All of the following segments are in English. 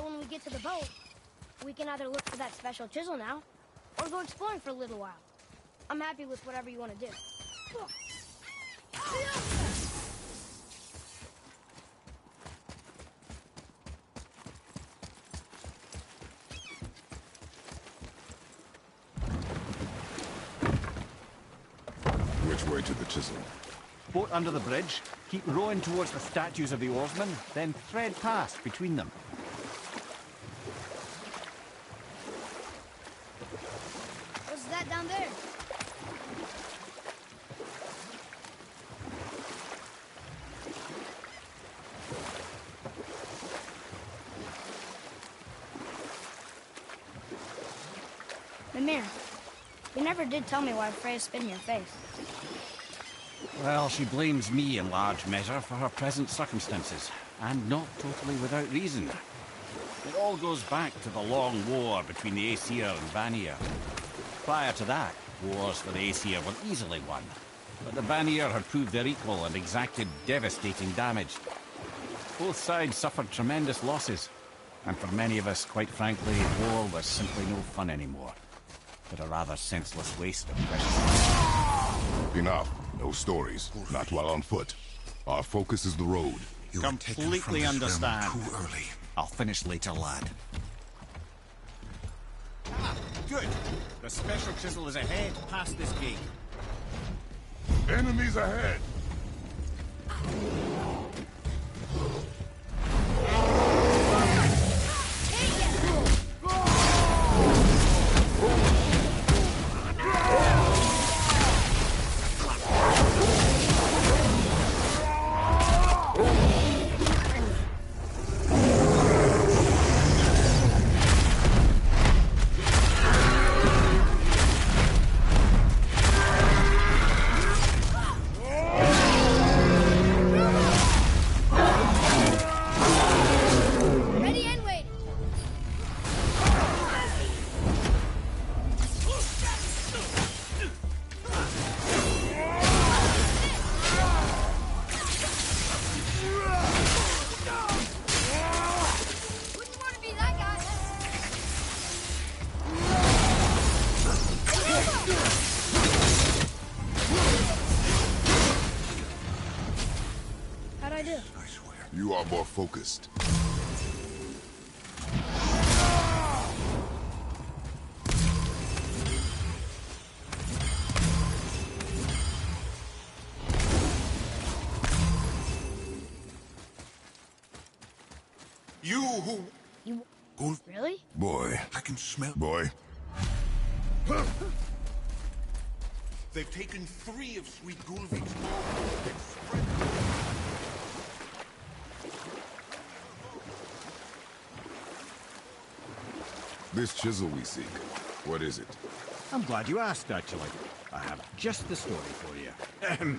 So when we get to the boat, we can either look for that special chisel now, or go exploring for a little while. I'm happy with whatever you want to do. Which way to the chisel? Boat under the bridge, keep rowing towards the statues of the oarsmen, then thread past between them. What's that down there? Mimir, you never did tell me why Freya spit in your face. Well, she blames me in large measure for her present circumstances, and not totally without reason. It all goes back to the long war between the Aesir and Vanir. Prior to that, wars for the Aesir were easily won, but the Vanir had proved their equal and exacted devastating damage. Both sides suffered tremendous losses, and for many of us, quite frankly, war was simply no fun anymore, but a rather senseless waste of precious life. Enough. No stories. Not while on foot. Our focus is the road. You were taken from Completely this understand. realm too early. I'll finish later, lad. Ah, good. The special chisel is ahead, past this gate. Enemies ahead! You are more focused. You who... You... Go... Really? Boy. I can smell... Boy. They've taken 3 of Sweet Gulvik's bones. They've spread them. This chisel we seek, what is it? I'm glad you asked, actually. I have just the story for you.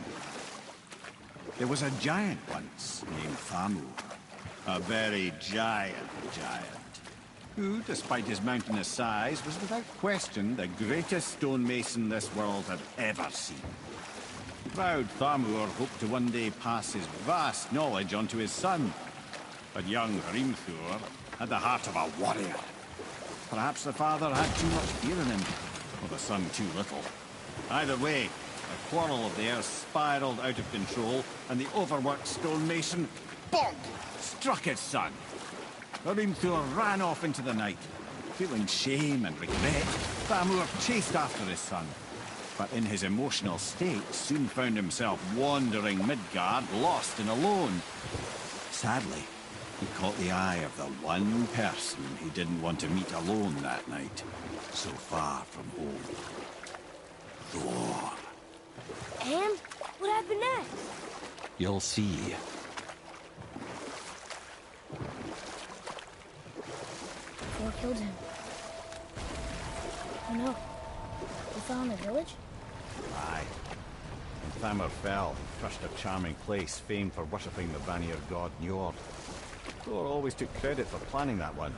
There was a giant once named Thamur. A very giant, who, despite his mountainous size, was without question the greatest stonemason this world had ever seen. Proud Thamur hoped to one day pass his vast knowledge on to his son. But young Hrimthur had the heart of a warrior. Perhaps the father had too much fear in him, or the son too little. Either way, a quarrel of theirs spiraled out of control, and the overworked stonemason, bonk, struck his son. Hrimthur ran off into the night. Feeling shame and regret, Thamur chased after his son. But in his emotional state, soon found himself wandering Midgard, lost and alone. Sadly, he caught the eye of the one person he didn't want to meet alone that night, so far from home. Thor. And? What happened next? You'll see. Thor killed him. Oh no. He fell in the village? Aye. When Thamur fell, he crushed a charming place famed for worshipping the Vanir god Njord. Thor always took credit for planning that one.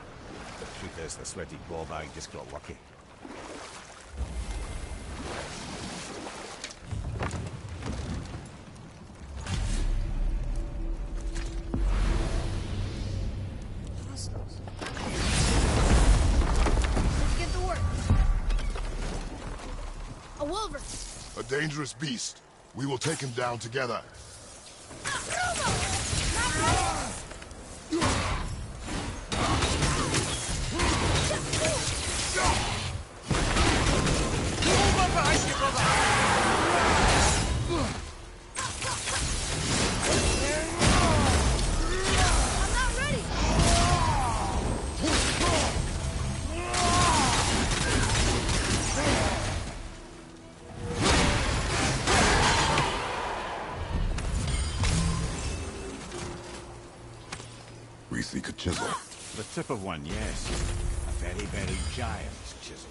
The truth is, the sweaty ballbag just got lucky. Hostiles. Oliver? A dangerous beast. We will take him down together. We seek a chisel. The tip of one, yes. A very, very giant chisel.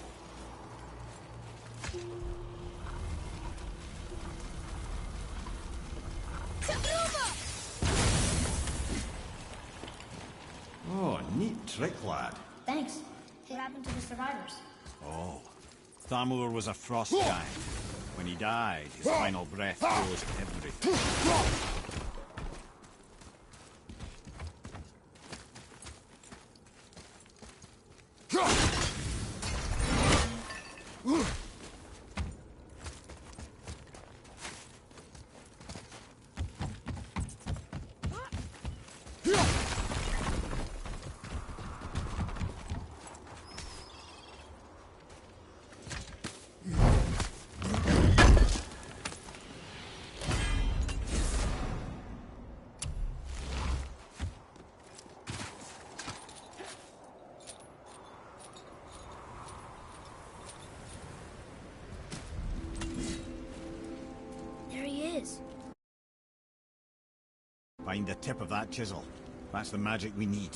Oh, neat trick, lad. Thanks. What happened to the survivors? Oh, Thamur was a frost giant. When he died, his final breath froze everything. Find the tip of that chisel. That's the magic we need.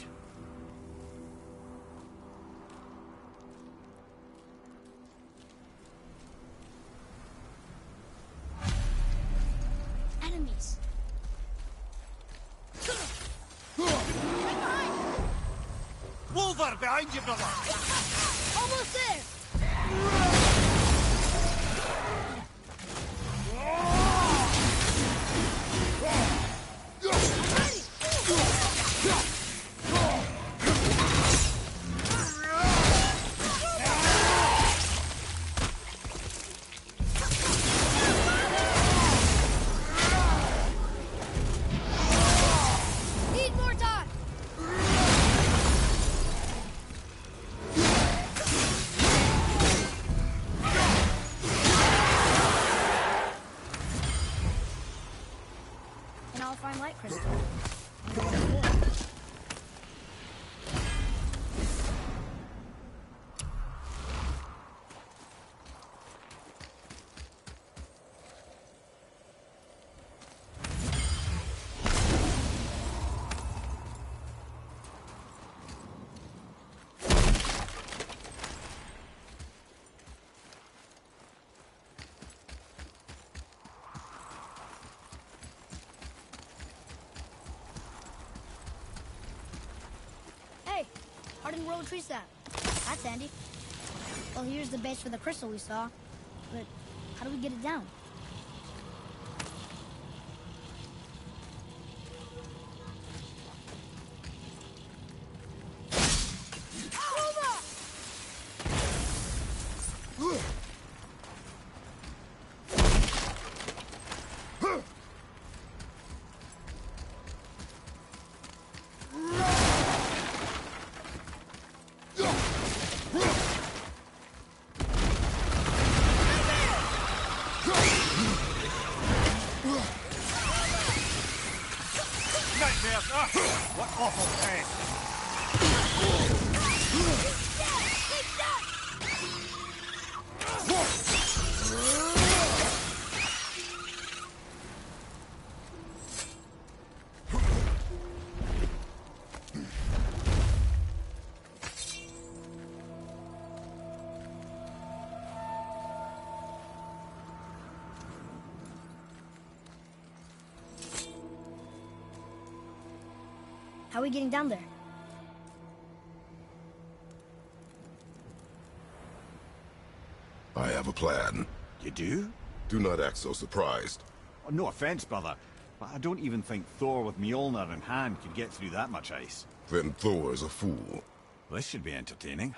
Enemies. Wolver, behind you, brother! Almost there! Light crystal. Hardened road tree sap. That's handy. Well, here's the base for the crystal we saw. But how do we get it down? What awful pain! How are we getting down there? I have a plan. You do? Do not act so surprised. Oh, no offense, brother, but I don't even think Thor with Mjolnir in hand could get through that much ice. Then Thor is a fool. This should be entertaining.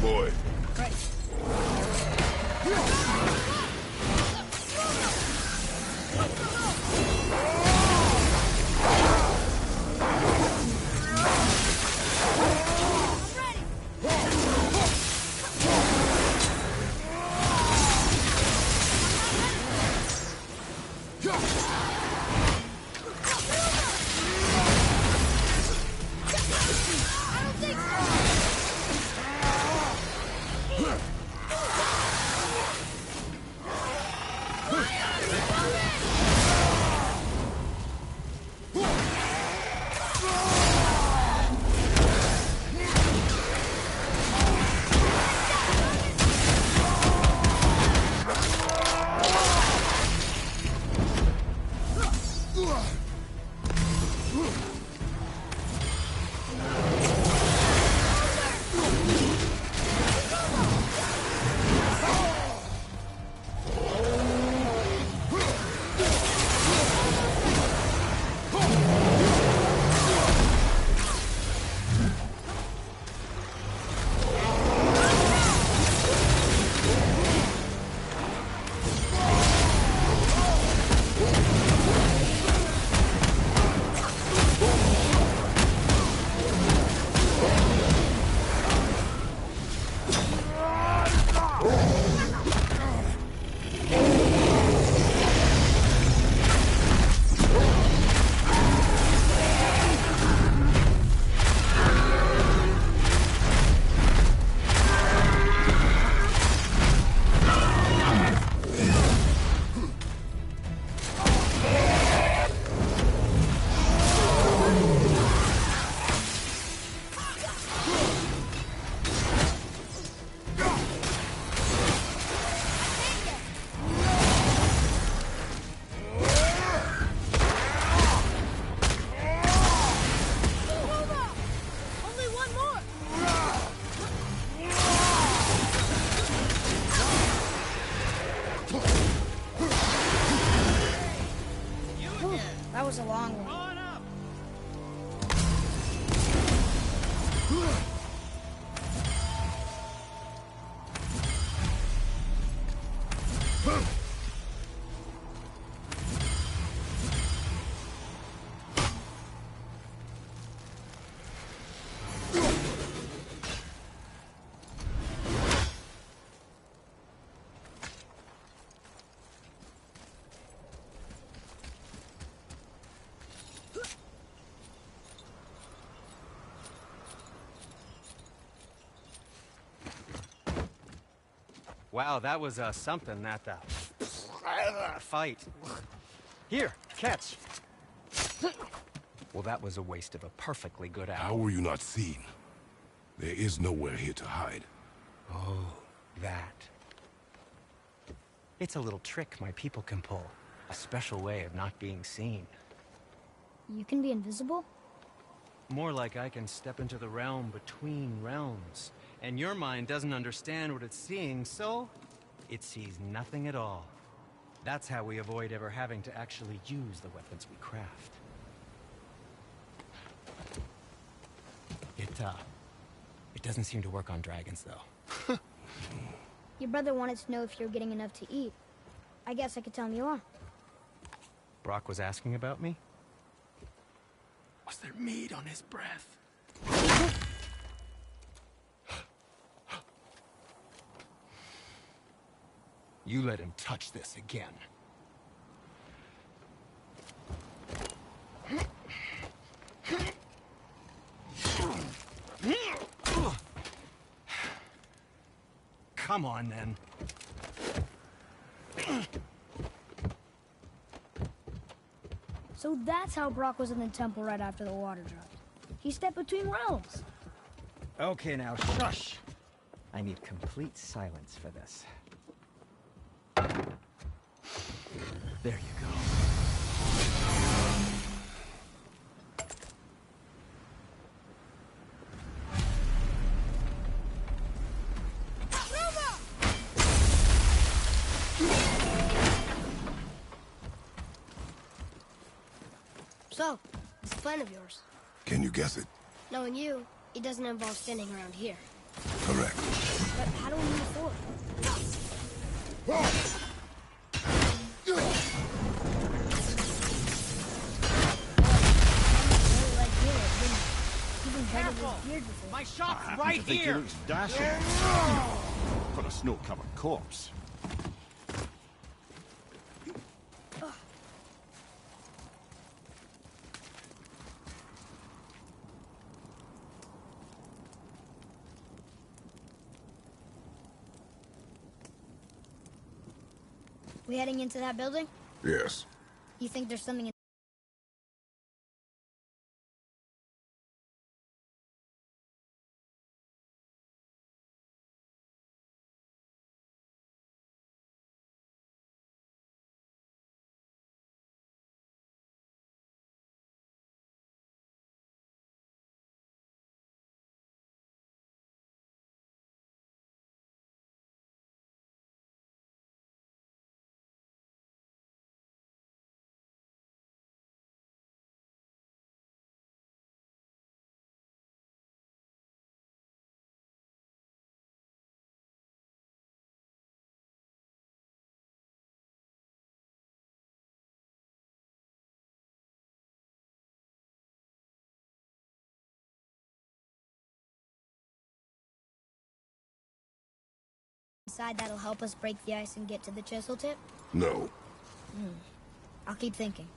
Boy. Right. That was a long one. Wow, that was something, that fight. Here, catch. Well, that was a waste of a perfectly good hour. How were you not seen? There is nowhere here to hide. Oh, that. It's a little trick my people can pull. A special way of not being seen. You can be invisible? More like I can step into the realm between realms. And your mind doesn't understand what it's seeing, so it sees nothing at all. That's how we avoid ever having to actually use the weapons we craft. It doesn't seem to work on dragons, though. Your brother wanted to know if you're getting enough to eat. I guess I could tell him you are. Brock was asking about me? Was there meat on his breath? You let him touch this again. Come on, then. So that's how Brock was in the temple right after the water dropped. He stepped between realms. Okay, now, shush. I need complete silence for this. There you go. So, this plan of yours. Can you guess it? Knowing you, it doesn't involve standing around here. Correct. But how do we move forward? Really like Hero, didn't he? Even better with his beard before. My I shop's happen right to think here! he looks dashing. For a snow-covered corpse. We heading into that building? Yes. You think there's something in... inside that'll help us break the ice and get to the chisel tip? No. I'll keep thinking.